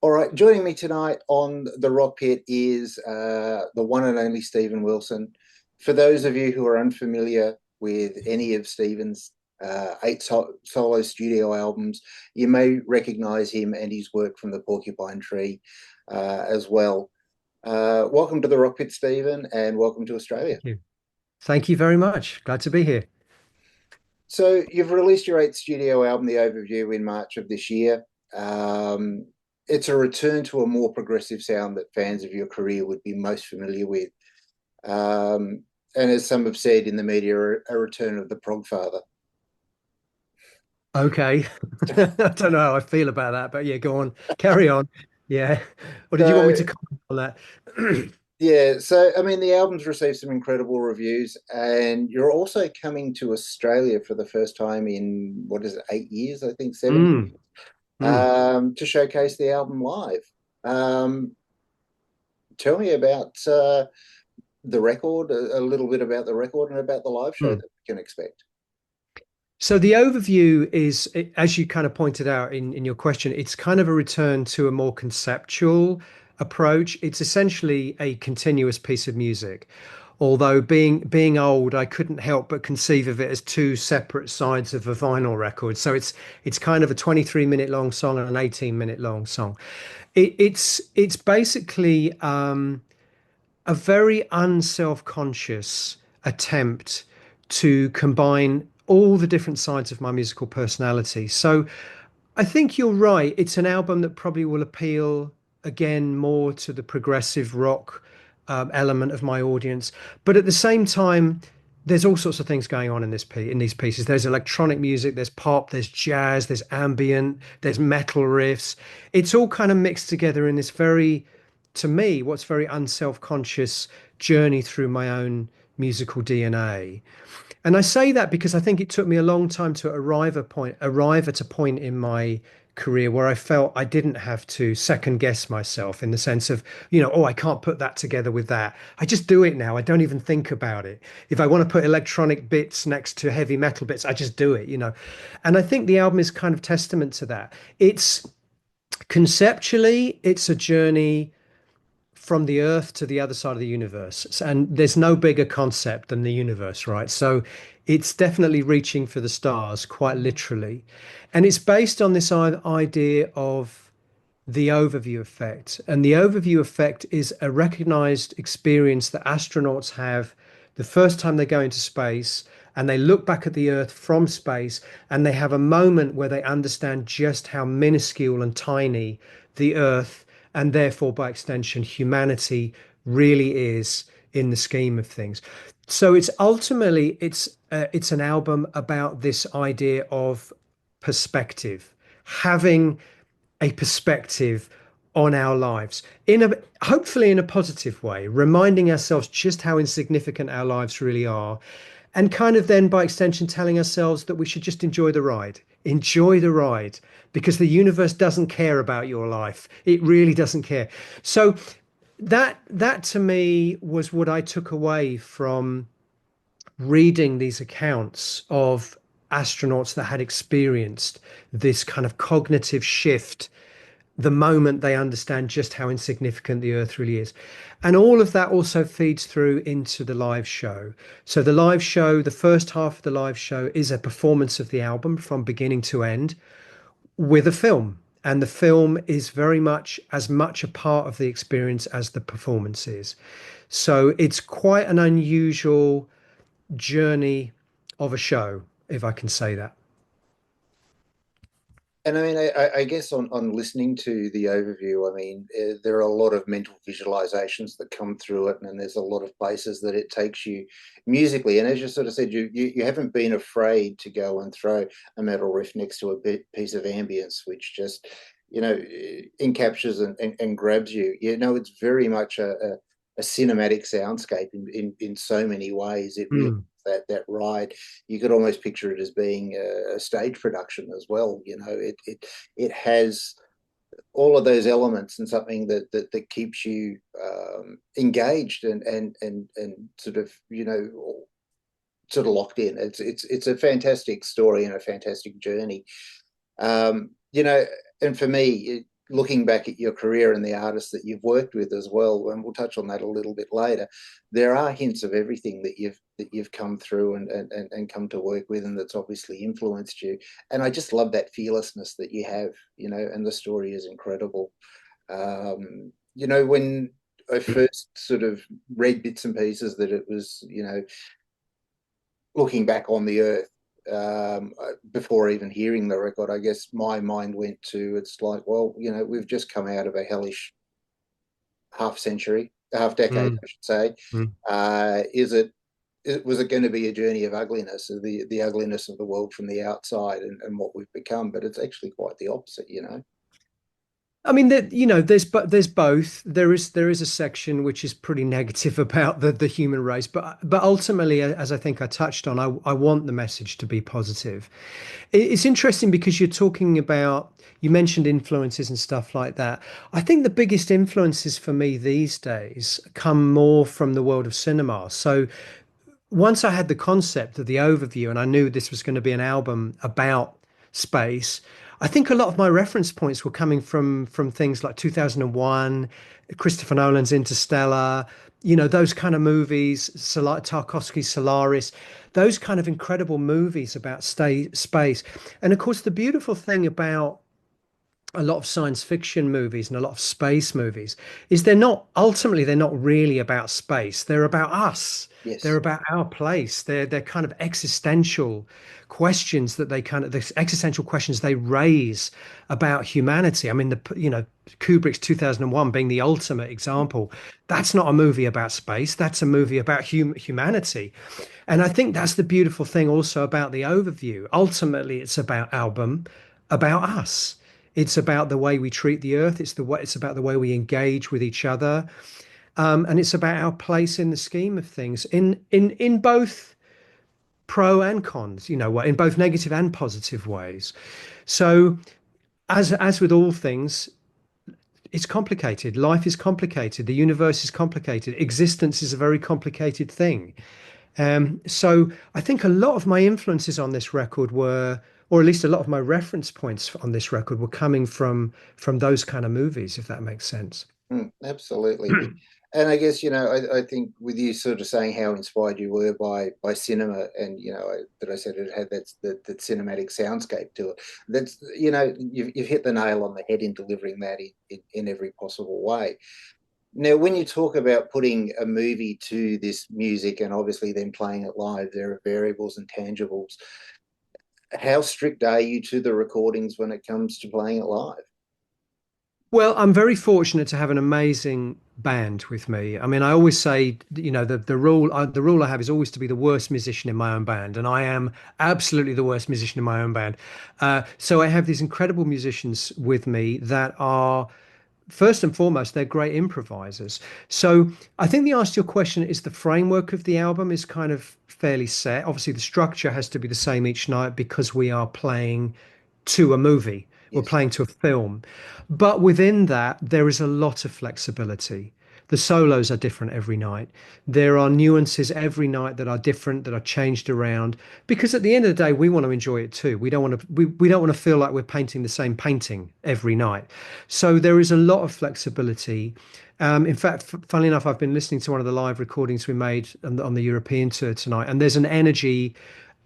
All right, joining me tonight on the Rockpit is the one and only Stephen Wilson. For those of you who are unfamiliar with any of Stephen's solo studio albums, you may recognize him and his work from the Porcupine Tree as well. Welcome to the Rockpit, Stephen, and welcome to Australia. Thank you. Thank you very much. Glad to be here. So you've released your eighth studio album, The Overview, in March of this year. Um, it's a return to a more progressive sound that fans of your career would be most familiar with. And as some have said in the media, a return of the prog father. Okay. I don't know how I feel about that, but yeah, go on. Carry on. Yeah. Or did you want me So to comment on that? yeah, so I mean the album's received some incredible reviews, and you're also coming to Australia for the first time in what is it, 8 years, I think, 7 years, Mm, mm. to showcase the album live. Um, Tell me about the record, a little bit about the record and about the live show Mm. that we can expect. So the overview is, as you kind of pointed out in your question, it's kind of a return to a more conceptual approach. It's essentially a continuous piece of music. Although being old, I couldn't help but conceive of it as two separate sides of a vinyl record. So it's kind of a 23-minute long song and an 18-minute long song. It's basically a very unself-conscious attempt to combine all the different sides of my musical personality. So I think you're right. It's an album that probably will appeal again more to the progressive rock element of my audience. But at the same time, there's all sorts of things going on in in these pieces. There's electronic music, there's pop, there's jazz, there's ambient, there's metal riffs. It's all kind of mixed together in this very, to me, what's very unself-conscious journey through my own musical DNA. And I say that because I think it took me a long time to arrive at a point in my career where I felt I didn't have to second guess myself in the sense of, oh, I can't put that together with that. I just do it now. I don't even think about it. If I want to put electronic bits next to heavy metal bits, I just do it. And I think the album is kind of testament to that. It's conceptually, it's a journey from the earth to the other side of the universe. And there's no bigger concept than the universe, right? So it's definitely reaching for the stars, quite literally. And it's based on this idea of the overview effect. And the overview effect is a recognized experience that astronauts have the first time they go into space and they look back at the Earth from space and they have a moment where they understand just how minuscule and tiny the Earth and therefore by extension humanity really is in the scheme of things. So it's an album about this idea of perspective, having a perspective on our lives in a hopefully in a positive way, reminding ourselves just how insignificant our lives really are, and kind of then by extension telling ourselves that we should just enjoy the ride, because the universe doesn't care about your life. It really doesn't care. So that to me was what I took away from reading these accounts of astronauts that had experienced this kind of cognitive shift the moment they understand just how insignificant the Earth really is. And all of that also feeds through into the live show. So the live show, the first half of the live show is a performance of the album from beginning to end with a film. And the film is very much as much a part of the experience as the performance is. So it's quite an unusual journey of a show, if I can say that. And I mean, I guess on listening to the overview, I mean, there are a lot of mental visualizations that come through it, and there's a lot of places that it takes you musically. And as you sort of said, you haven't been afraid to go and throw a metal riff next to a piece of ambience, which just, encaptures and grabs you. It's very much a cinematic soundscape in so many ways. It really Mm, that ride, you could almost picture it as being a stage production as well. It has all of those elements and something that keeps you engaged and sort of locked in. It's a fantastic story and a fantastic journey. Um, you know, and for me, looking back at your career and the artists that you've worked with as well, and we'll touch on that a little bit later, there are hints of everything that you've come through and come to work with, and that's obviously influenced you. And I just love that fearlessness that you have, and the story is incredible. When I first sort of read bits and pieces that it was, looking back on the earth, before even hearing the record, I guess my mind went to, it's like, well, we've just come out of a hellish half century, half decade, Mm, I should say. mm. Was it going to be a journey of ugliness, of the ugliness of the world from the outside and what we've become? But it's actually quite the opposite. I mean that there's both. There is a section which is pretty negative about the human race, but ultimately, as I think I touched on, I want the message to be positive. It's interesting because you mentioned influences and stuff like that. I think the biggest influences for me these days come more from the world of cinema. So once I had the concept of the overview and I knew this was going to be an album about space, I think a lot of my reference points were coming from things like 2001, Christopher Nolan's Interstellar, those kind of movies, Tarkovsky's Solaris, those kind of incredible movies about space. And of course, the beautiful thing about a lot of science fiction movies and a lot of space movies is they're not really about space. They're about us. They're Yes. about our place. They're kind of existential questions the existential questions they raise about humanity. I mean, Kubrick's 2001 being the ultimate example. That's not a movie about space. That's a movie about humanity. And I think that's the beautiful thing also about the overview. Ultimately, it's about us. It's about the way we treat the earth. It's about the way we engage with each other, and it's about our place in the scheme of things, in both pro and cons. In both negative and positive ways. So, as with all things, it's complicated. Life is complicated. The universe is complicated. Existence is a very complicated thing. So I think a lot of my influences on this record were, or at least a lot of my reference points on this record were coming from those kind of movies, if that makes sense. Absolutely. And I guess, I think with you sort of saying how inspired you were by cinema, and that I said it had that cinematic soundscape to it. That's you've hit the nail on the head in delivering that in every possible way. Now, when you talk about putting a movie to this music and obviously then playing it live, there are variables and tangibles. How strict are you to the recordings when it comes to playing it live? Well, I'm very fortunate to have an amazing band with me. I mean, I always say, the rule I have is always to be the worst musician in my own band, and I am absolutely the worst musician in my own band. So I have these incredible musicians with me that are first and foremost, they're great improvisers. So I think the answer to your question is the framework of the album is kind of fairly set. Obviously, the structure has to be the same each night because we are playing to a movie. We're Yes. playing to a film. But within that, there is a lot of flexibility. The solos are different every night. There are nuances every night that are different, that are changed around. Because at the end of the day, we want to enjoy it too. We don't want to feel like we're painting the same painting every night. So there is a lot of flexibility. In fact, funnily enough, I've been listening to one of the live recordings we made on the European tour tonight, and there's an energy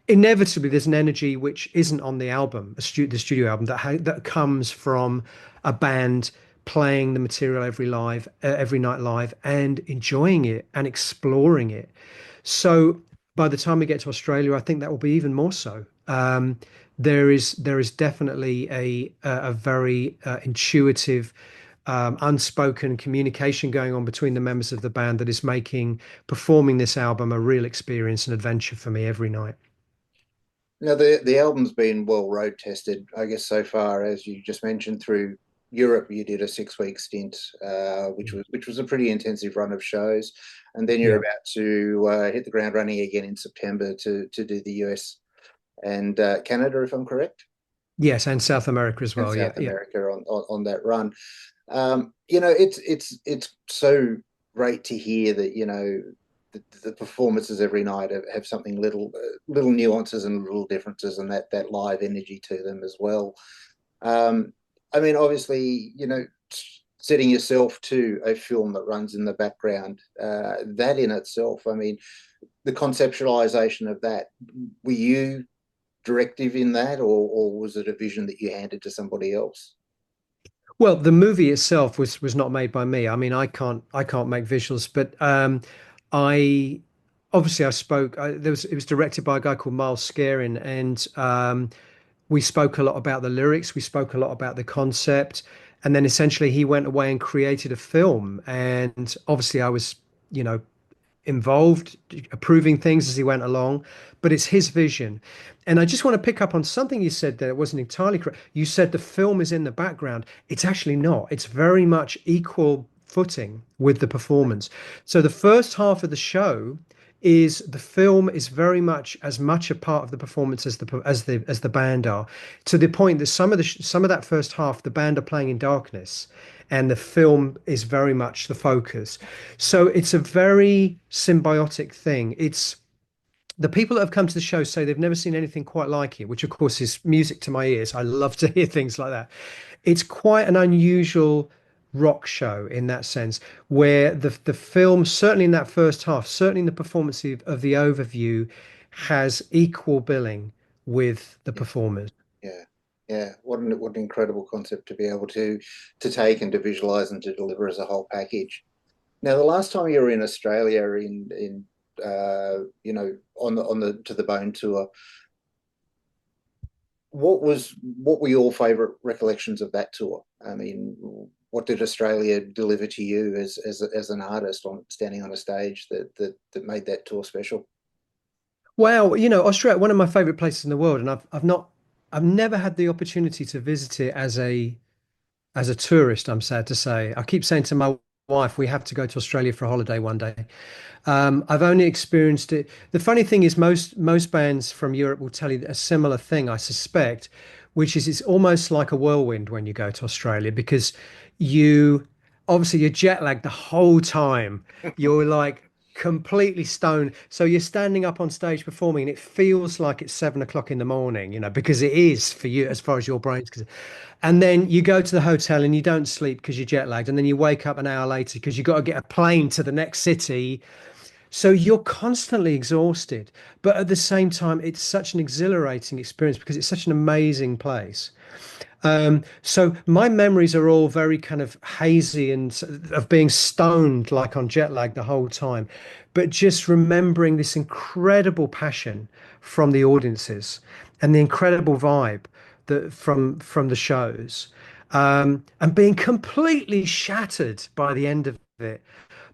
inevitably there's an energy which isn't on the album, the studio album that comes from a band playing the material every night live and enjoying it and exploring it. So by the time we get to Australia, I think that will be even more so. There is definitely a very intuitive, unspoken communication going on between the members of the band that is making performing this album a real experience and adventure for me every night. Now the album's been well road tested, I guess, so far, as you just mentioned, through Europe. You did a 6 week stint, which was a pretty intensive run of shows, and then you're Yeah. about to hit the ground running again in September to do the US and Canada, if I'm correct, Yes, and South America as and well. Yeah, South yeah. America on that run. It's so great to hear that the performances every night have something little nuances and little differences, and that live energy to them as well. Um, I mean, obviously, setting yourself to a film that runs in the background, that in itself, I mean, the conceptualization of that, were you directive in that, or was it a vision that you handed to somebody else? Well, the movie itself was not made by me. I mean, I can't make visuals, but I obviously I spoke. It was directed by a guy called Miles Scarin, and we spoke a lot about the lyrics. We spoke a lot about the concept, and then essentially he went away and created a film. And obviously, I was, you know, involved, approving things as he went along, but it's his vision. And I just want to pick up on something you said there. It wasn't entirely correct. You said the film is in the background. It's actually not. It's very much equal footing with the performance. So the first half of the show is the film is very much a part of the performance as the band are, to the point that some of that first half the band are playing in darkness and the film is very much the focus. So it's a very symbiotic thing. It's the people that have come to the show say they've never seen anything quite like it, which of course is music to my ears. I love to hear things like that. It's quite an unusual rock show in that sense, where the film, certainly in that first half, certainly in the performance of the overview, has equal billing with the Yeah, performers. yeah, yeah. What an incredible concept to be able to take and to visualize and to deliver as a whole package. Now, the last time you were in Australia in on the To the Bone tour, what were your favourite recollections of that tour? I mean, what did Australia deliver to you as an artist on standing on a stage that made that tour special? Well, Australia, one of my favorite places in the world, and I've never had the opportunity to visit it as a tourist, I'm sad to say. I keep saying to my wife, we have to go to Australia for a holiday one day. I've only experienced it. The funny thing is, most bands from Europe will tell you a similar thing, I suspect, which is it's almost like a whirlwind when you go to Australia because you obviously you're jet lagged the whole time. You're like completely stoned. So you're standing up on stage performing, and it feels like it's 7 o'clock in the morning, because it is for you as far as your brain's concerned. And then you go to the hotel and you don't sleep because you're jet lagged, and then you wake up an hour later because you've got to get a plane to the next city, so you're constantly exhausted, but at the same time, it's such an exhilarating experience because it's such an amazing place. So my memories are all very kind of hazy and of being stoned, like on jet lag the whole time, but just remembering this incredible passion from the audiences and the incredible vibe that from the shows, and being completely shattered by the end of it,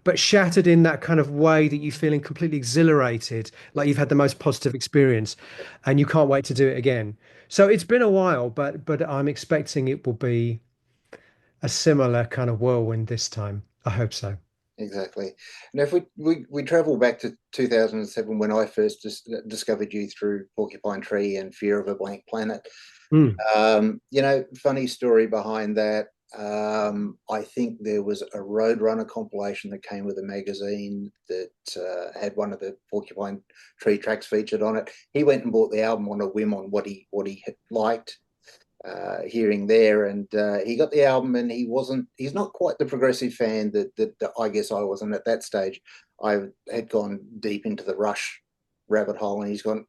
but shattered in that kind of way that you feeling completely exhilarated, Yeah, like you've had the most positive experience and you can't wait to do it again. So it's been a while, but I'm expecting it will be a similar kind of whirlwind this time. I hope so. exactly. Now, if we travel back to 2007 when I first discovered you through Porcupine Tree and Fear of a Blank Planet. Mm. Funny story behind that. I think there was a Roadrunner compilation that came with a magazine that had one of the Porcupine Tree tracks featured on it. He went and bought the album on a whim on what he had liked hearing there, and he got the album, and he's not quite the progressive fan that I guess I wasn't at that stage. I had gone deep into the Rush rabbit hole, and he's gone,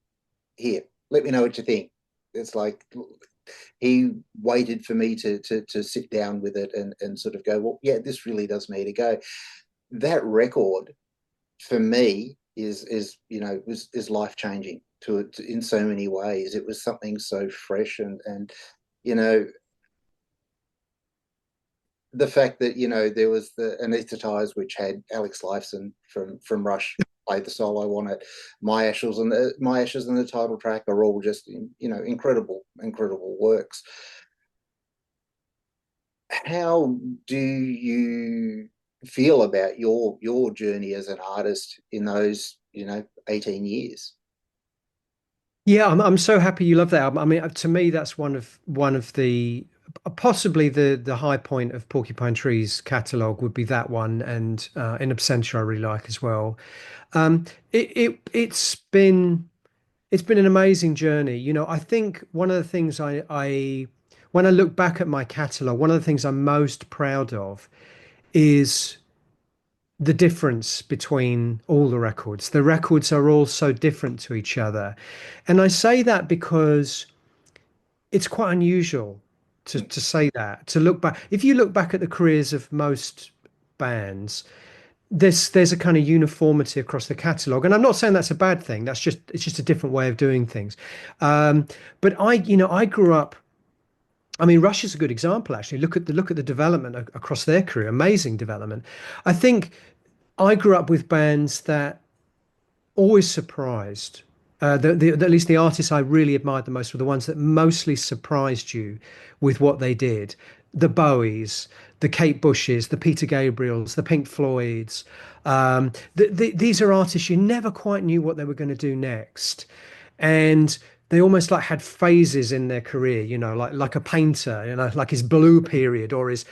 here, let me know what you think. It's like he waited for me to sit down with it and sort of go, well, yeah, this really does need to go. That record for me is life changing in so many ways. It was something so fresh and you know the fact that there was the Anesthetized, which had Alex Lifeson from Rush played the solo on it. My Ashes and the title track are all just incredible works. How do you feel about your journey as an artist in those 18 years? Yeah, I'm so happy you love that album. I mean, to me, that's one of the possibly the high point of Porcupine Tree's catalog would be that one, and In Absentia I really like as well. It's been an amazing journey. I think one of the things I when I look back at my catalogue, one of the things I'm most proud of is the difference between all the records. The records are all so different to each other. And I say that because it's quite unusual to say that, to look back. If you look back at the careers of most bands, there's a kind of uniformity across the catalogue. And I'm not saying that's a bad thing. It's just a different way of doing things. Um, but I grew up. I mean, Russia's a good example, actually. Look at the development across their career. Amazing development. I think I grew up with bands that always surprised. At least the artists I really admired the most were the ones that mostly surprised you with what they did. The Bowies, the Kate Bushes, the Peter Gabriels, the Pink Floyds. These are artists you never quite knew what they were going to do next, and they almost like had phases in their career, like a painter, like his blue period or his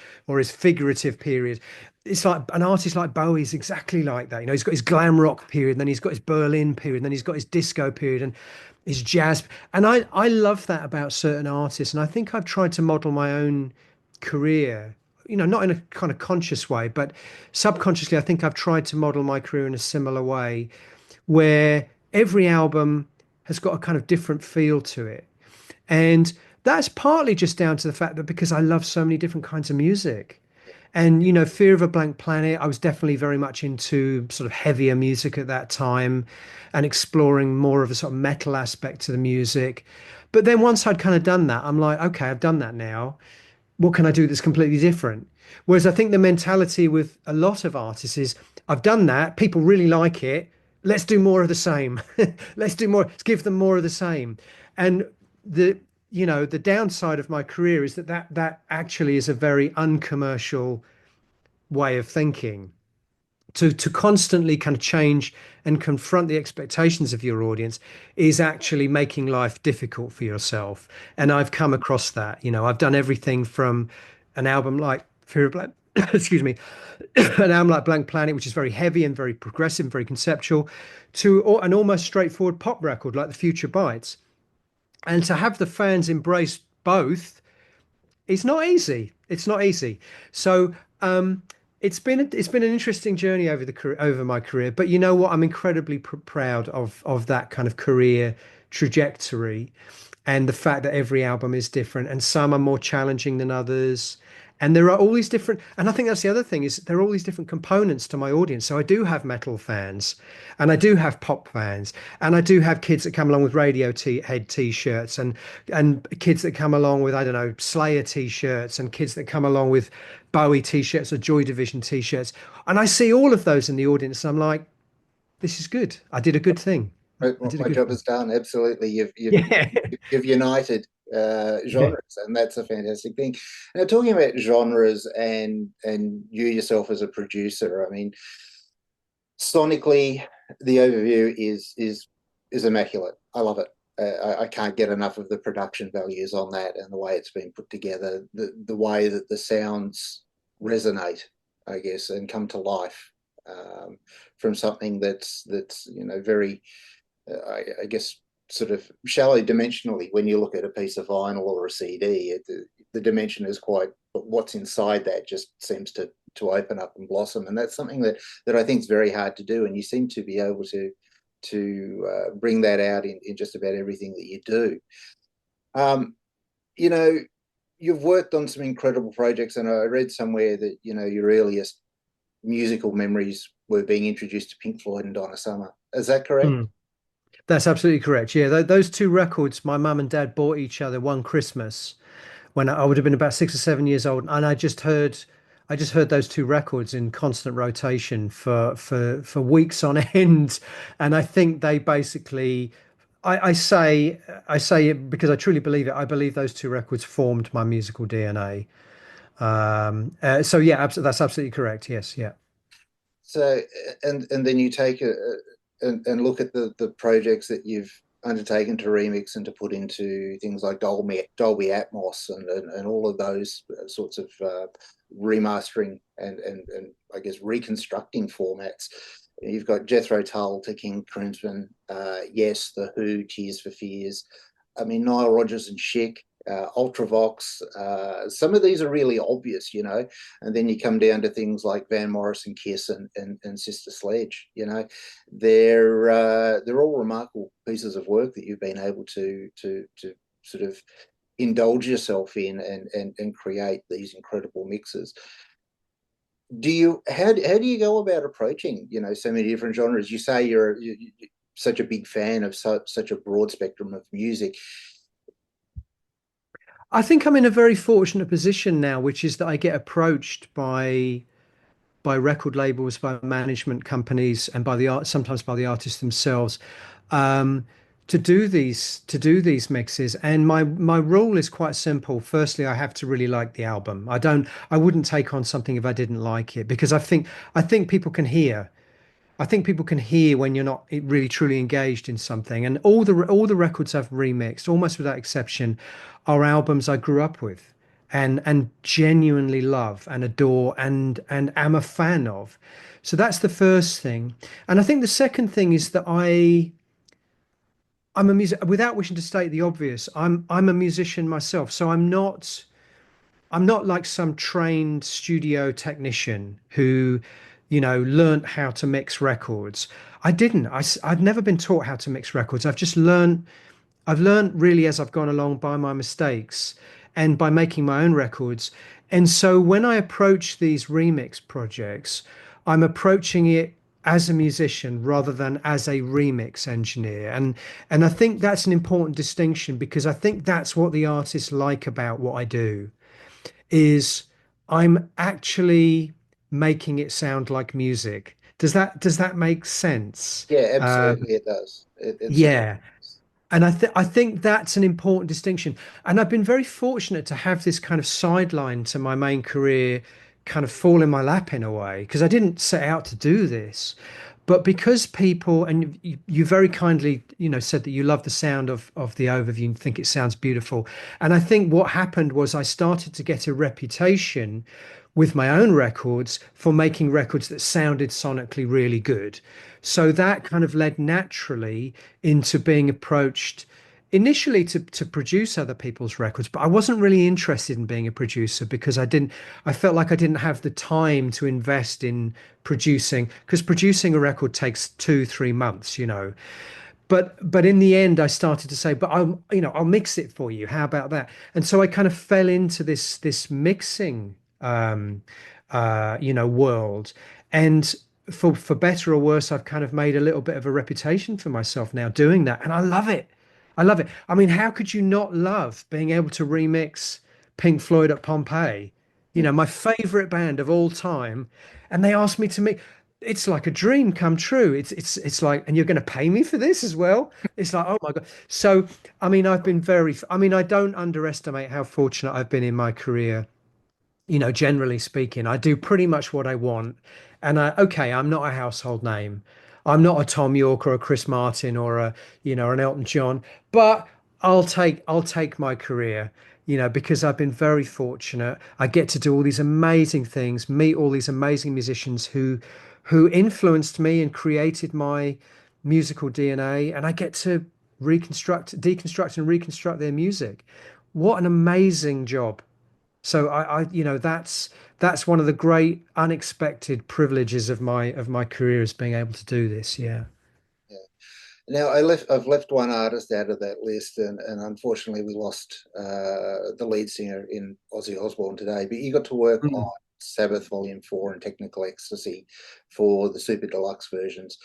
figurative period. It's like an artist like Bowie's exactly like that. He's got his glam rock period, and then he's got his Berlin period, and then he's got his disco period and his jazz. And I love that about certain artists. And I think I've tried to model my own career, not in a kind of conscious way, but subconsciously, I think I've tried to model my career in a similar way where every album has got a kind of different feel to it. And that's partly just down to the fact that because I love so many different kinds of music. And, Fear of a Blank Planet, I was definitely very much into sort of heavier music at that time and exploring more of a sort of metal aspect to the music. But then once I'd kind of done that, I'm like, okay, I've done that now. What can I do that's completely different? Whereas I think the mentality with a lot of artists is, I've done that, people really like it, let's do more of the same. Let's do more, let's give them more of the same. And the downside of my career is that actually is a very uncommercial way of thinking. To constantly kind of change and confront the expectations of your audience is actually making life difficult for yourself. And I've come across that. I've done everything from an album like Fear of Black, excuse me, an album like Blank Planet, which is very heavy and very progressive and very conceptual, to an almost straightforward pop record like The Future Bites. And to have the fans embrace both, it's not easy. It's not easy. So it's been an interesting journey over my career. But you know what? I'm incredibly proud of that kind of career trajectory, and the fact that every album is different, and some are more challenging than others. And there are all these different, and I think that's the other thing is there are all these different components to my audience. So I do have metal fans, and I do have pop fans, and I do have kids that come along with Radiohead t-shirts, and kids that come along with, I don't know, Slayer t-shirts, and kids that come along with Bowie t-shirts or Joy Division t-shirts. And I see all of those in the audience, and I'm like, this is good. I did a good thing. I did a My good job thing. is done. Absolutely, Yeah. you've united Yeah. genres, and that's a fantastic thing. Now, talking about genres and you yourself as a producer, I mean, sonically, the overview is immaculate. I love it. I can't get enough of the production values on that and the way it's been put together, the way that the sounds resonate, I guess, and come to life from something that's very I guess sort of shallow dimensionally when you look at a piece of vinyl or a CD. The dimension is quite, but what's inside that just seems to open up and blossom, and that's something that I think is very hard to do. And you seem to be able to bring that out in just about everything that you do. Um, you know, you've worked on some incredible projects, and I read somewhere that your earliest musical memories were being introduced to Pink Floyd and Donna Summer. Is that correct? Mm. That's absolutely correct. Yeah, those two records, my mum and dad bought each other one Christmas when I would have been about 6 or 7 years old, and I just heard those two records in constant rotation for weeks on end, and I think they basically, I say it because I truly believe it. I believe those two records formed my musical DNA. So yeah, that's absolutely correct. Yes, yeah. So, and then you take and look at the projects that you've undertaken to remix and to put into things like Dolby Atmos and all of those sorts of remastering and I guess reconstructing formats. You've got Jethro Tull to King Crimson, Yes, The Who, Tears for Fears. I mean, Nile Rodgers and Chic. Ultravox. Some of these are really obvious, and then you come down to things like Van Morrison Kiss and Sister Sledge. They're all remarkable pieces of work that you've been able to sort of indulge yourself in and create these incredible mixes. How do you go about approaching so many different genres? You say you're such a big fan of such a broad spectrum of music. I think I'm in a very fortunate position now, which is that I get approached by record labels, by management companies, and by the art, sometimes by the artists themselves, um, to do these mixes. And my rule is quite simple. Firstly, I have to really like the album. I wouldn't take on something if I didn't like it, because I think people can hear. I think people can hear when you're not really truly engaged in something. And all the records I've remixed, almost without exception, are albums I grew up with and genuinely love and adore and am a fan of. So that's the first thing. And I think the second thing is that I'm a music without wishing to state the obvious, I'm a musician myself. So I'm not like some trained studio technician who, learned how to mix records. I didn't. I've never been taught how to mix records. I've learned really as I've gone along by my mistakes and by making my own records. And so when I approach these remix projects, I'm approaching it as a musician rather than as a remix engineer. And I think that's an important distinction, because I think that's what the artists like about what I do is I'm actually making it sound like music. Does that make sense? Yeah, absolutely, it does. It certainly Yeah. does. And I think that's an important distinction. And I've been very fortunate to have this kind of sideline to my main career kind of fall in my lap in a way, because I didn't set out to do this. But because people, and you very kindly, said that you love the sound of the overview and think it sounds beautiful. And I think what happened was I started to get a reputation with my own records for making records that sounded sonically really good. So that kind of led naturally into being approached initially to produce other people's records, but I wasn't really interested in being a producer because I felt like I didn't have the time to invest in producing, because producing a record takes 2, 3 months, but in the end I started to say, but I'll mix it for you, how about that? And so I kind of fell into this mixing world. And for better or worse, I've kind of made a little bit of a reputation for myself now doing that, and I love it. I love it. I mean, how could you not love being able to remix Pink Floyd at Pompeii? Mm. My favorite band of all time, and they asked me to make. It's like a dream come true. It's like, and you're going to pay me for this as well. It's like, oh my God. So, I mean, I mean, I don't underestimate how fortunate I've been in my career. Generally speaking, I do pretty much what I want. And okay, I'm not a household name. I'm not a Tom York or a Chris Martin or an Elton John, but I'll take my career, because I've been very fortunate. I get to do all these amazing things, meet all these amazing musicians who influenced me and created my musical DNA, and I get to deconstruct and reconstruct their music. What an amazing job. So that's one of the great unexpected privileges of my career, is being able to do this. Yeah. Yeah. Now I've left one artist out of that list, and unfortunately we lost the lead singer in Ozzy Osbourne today. But you got to work on Mm. Sabbath Volume 4 and Technical Ecstasy for the Super Deluxe versions.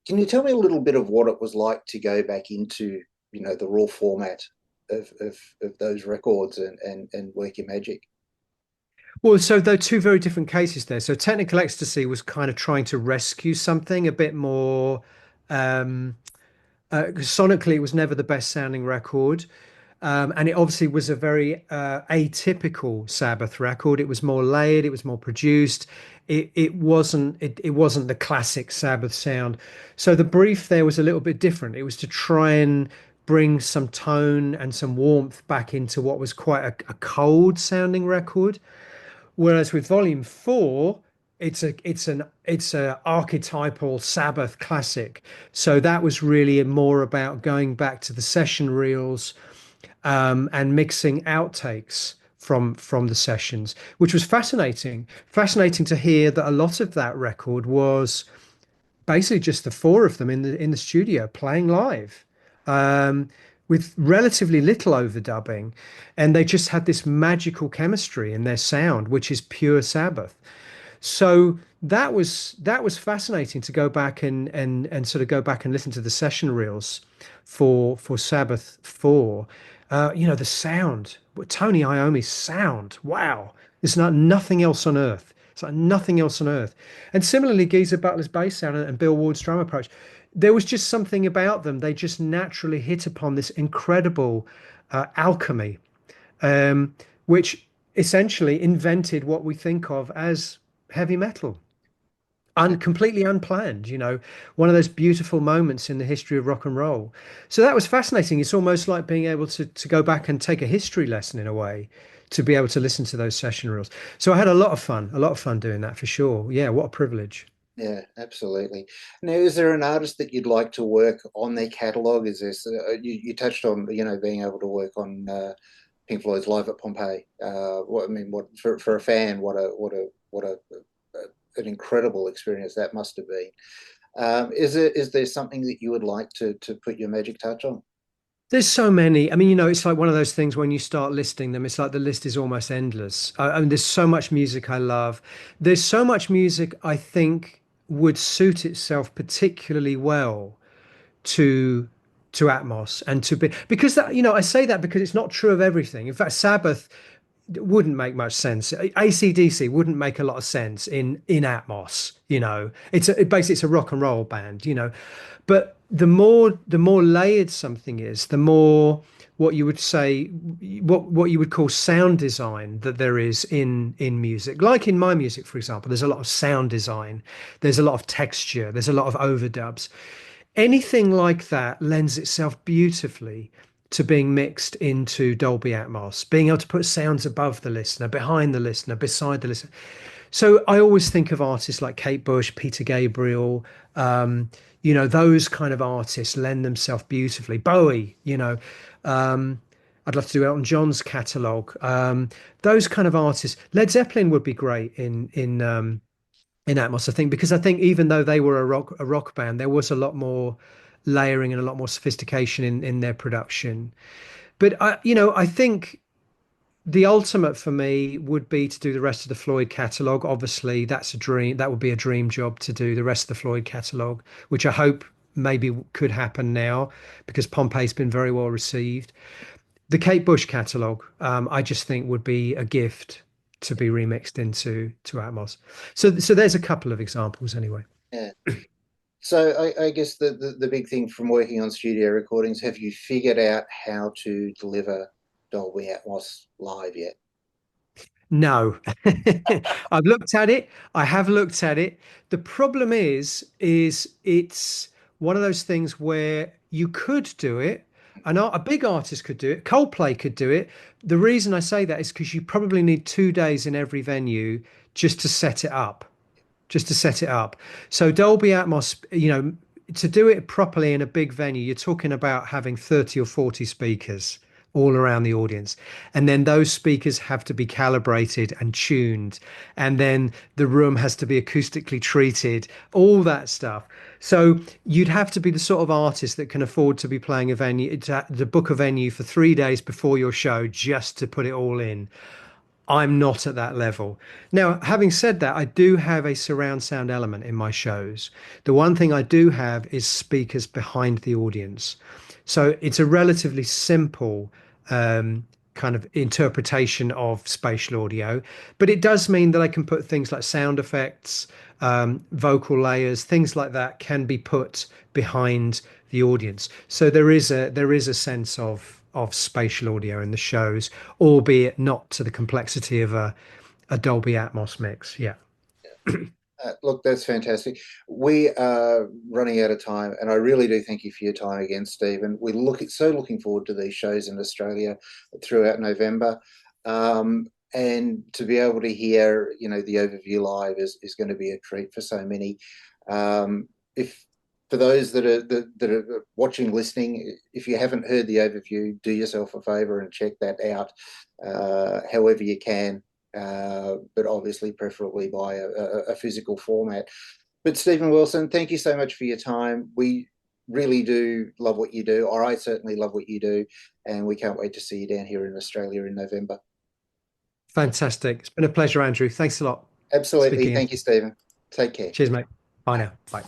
Can you tell me a little bit of what it was like to go back into, the raw format of those records and work your magic? Well, so there are two very different cases there. So Technical Ecstasy was kind of trying to rescue something a bit more. Um, 'Cause sonically, it was never the best sounding record. And it obviously was a very atypical Sabbath record. It was more layered, it was more produced. It wasn't the classic Sabbath sound. So the brief there was a little bit different. It was to try and bring some tone and some warmth back into what was quite a cold sounding record. Whereas with Volume 4, it's a archetypal Sabbath classic. So that was really more about going back to the session reels and mixing outtakes from the sessions, which was fascinating. Fascinating to hear that a lot of that record was basically just the four of them in the studio playing live, um, with relatively little overdubbing, and they just had this magical chemistry in their sound, which is pure Sabbath. So that was fascinating to go back and sort of go back and listen to the session reels for Sabbath 4. The sound, Tony Iommi's sound. Wow. There's nothing else on earth. It's like nothing else on earth. And similarly, Geezer Butler's bass sound and Bill Ward's drum approach. There was just something about them. They just naturally hit upon this incredible alchemy, um, which essentially invented what we think of as heavy metal. Completely unplanned, one of those beautiful moments in the history of rock and roll. So that was fascinating. It's almost like being able to go back and take a history lesson in a way, to be able to listen to those session reels. So I had a lot of fun doing that for sure. Yeah, what a privilege. Yeah, absolutely. Now, is there an artist that you'd like to work on their catalog? Is this you touched on, being able to work on Pink Floyd's Live at Pompeii? What I mean, what for a fan, what a an incredible experience that must have been. Is there something that you would like to put your magic touch on? There's so many. I mean, it's like one of those things when you start listing them, it's like the list is almost endless. I mean, there's so much music I love. There's so much music I think would suit itself particularly well to to Atmos and to be because that I say that because it's not true of everything. In fact, Sabbath wouldn't make much sense. AC/DC wouldn't make a lot of sense in Atmos. Basically it's a rock and roll band. But the more layered something is, the more what you would say, what you would call sound design that there is in music. Like in my music, for example, there's a lot of sound design, there's a lot of texture, there's a lot of overdubs. Anything like that lends itself beautifully to being mixed into Dolby Atmos, being able to put sounds above the listener, behind the listener, beside the listener. So I always think of artists like Kate Bush, Peter Gabriel, those kind of artists lend themselves beautifully. Bowie, I'd love to do Elton John's catalogue. Those kind of artists. Led Zeppelin would be great in Atmos, I think, because I think even though they were a rock band, there was a lot more layering and a lot more sophistication in their production. But I think the ultimate for me would be to do the rest of the Floyd catalog. Obviously, that's a dream. That would be a dream job to do the rest of the Floyd catalog, which I hope maybe could happen now because Pompeii's been very well received. The Kate Bush catalog, I just think would be a gift to be remixed into Atmos. So there's a couple of examples anyway. Yeah. So I guess the big thing from working on studio recordings, have you figured out how to deliver Dolby Atmos live yet? No, I've looked at it. I have looked at it. The problem is it's one of those things where you could do it. A big artist could do it. Coldplay could do it. The reason I say that is because you probably need 2 days in every venue just to set it up, just to set it up. So Dolby Atmos, to do it properly in a big venue, you're talking about having 30 or 40 speakers all around the audience. And then those speakers have to be calibrated and tuned. And then the room has to be acoustically treated, all that stuff. So you'd have to be the sort of artist that can afford to be playing a venue, to book a venue for 3 days before your show just to put it all in. I'm not at that level. Now, having said that, I do have a surround sound element in my shows. The one thing I do have is speakers behind the audience. So it's a relatively simple kind of interpretation of spatial audio, but it does mean that I can put things like sound effects, vocal layers, things like that can be put behind the audience. So there is a sense of spatial audio in the shows, albeit not to the complexity of a Dolby Atmos mix. Yeah. Look, that's fantastic. We are running out of time, and I really do thank you for your time again, Stephen. Looking forward to these shows in Australia throughout November, and to be able to hear, the overview live is going to be a treat for so many. If for those that are watching, listening, if you haven't heard the overview, do yourself a favor and check that out, however you can. But obviously, preferably by a physical format. But Stephen Wilson, thank you so much for your time. We really do love what you do, or I certainly love what you do, and we can't wait to see you down here in Australia in November. Fantastic. It's been a pleasure, Andrew. Thanks a lot. Speak Absolutely. again. Thank you, Stephen. Take care. Cheers, mate. Bye Bye. now. Bye.